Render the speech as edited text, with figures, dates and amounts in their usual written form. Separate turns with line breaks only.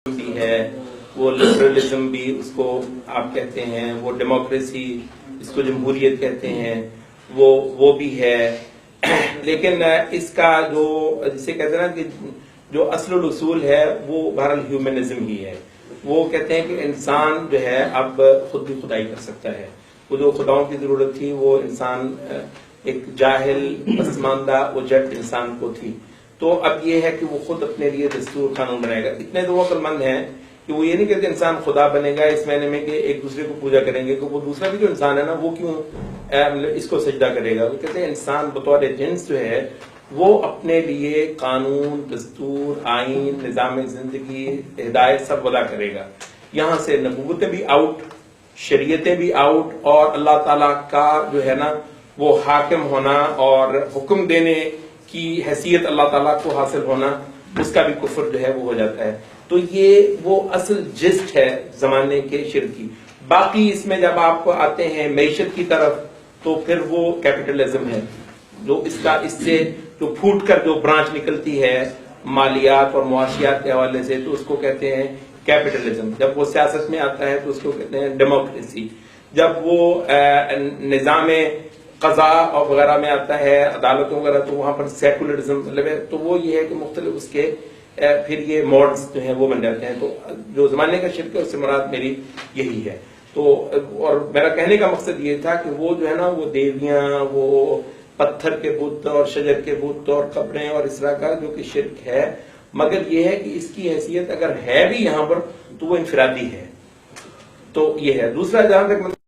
بھی ہے، وہ لبرلزم بھی اس کو آپ کہتے ہیں، وہ ڈیموکریسی اس کو جمہوریت کہتے ہیں، وہ بھی ہے. لیکن اس کا جو جسے کہتے ہیں نا کہ جو اصل الاصول ہے وہ بہرحال ہیومنزم ہی ہے. وہ کہتے ہیں کہ انسان جو ہے اب خود بھی خدائی کر سکتا ہے. وہ جو خداؤں کی ضرورت تھی وہ انسان ایک جاہل پسماندہ وجٹ انسان کو تھی. تو اب یہ ہے کہ وہ خود اپنے لیے دستور قانون بنائے گا. اتنے تو وہ عقل مند ہیں کہ وہ یہ نہیں کہتے انسان خدا بنے گا اس معنی میں کہ ایک دوسرے کو پوجا کریں گے، کہ وہ دوسرا بھی جو انسان ہے نا وہ کیوں اس کو سجدہ کرے گا. وہ کہتے ہیں انسان بطور جنس جو ہے وہ اپنے لیے قانون، دستور، آئین، نظام زندگی، ہدایت سب وضع کرے گا. یہاں سے نبوتیں بھی آؤٹ، شریعتیں بھی آؤٹ، اور اللہ تعالیٰ کا جو ہے نا وہ حاکم ہونا اور حکم دینے کی حیثیت اللہ تعالیٰ کو حاصل ہونا، اس کا بھی کفر جو ہے وہ ہو جاتا ہے. تو یہ وہ اصل جسٹ ہے زمانے کے شرک کی. باقی اس میں جب آپ آتے ہیں معیشت کی طرف تو پھر وہ کیپٹلزم ہے، جو اس سے جو پھوٹ کر جو برانچ نکلتی ہے مالیات اور معاشیات کے حوالے سے، تو اس کو کہتے ہیں کیپٹلزم. جب وہ سیاست میں آتا ہے تو اس کو کہتے ہیں ڈیموکریسی. جب وہ نظام قضاء اور وغیرہ میں آتا ہے، عدالتوں وغیرہ، تو وہاں پر سیکولرزم مطلب ہے. تو وہ یہ ہے کہ مختلف اس کے پھر یہ موڈز جو ہیں وہ بن جاتے ہیں. تو جو زمانے کا شرک ہے اس سے مراد میری یہی ہے. تو اور میرا کہنے کا مقصد یہ تھا کہ وہ جو ہے نا وہ دیویاں، وہ پتھر کے بت اور شجر کے بت اور قبریں اور اس طرح کا جو کہ شرک ہے، مگر یہ ہے کہ اس کی حیثیت اگر ہے بھی یہاں پر تو وہ انفرادی ہے. تو یہ ہے. دوسرا جہاں تک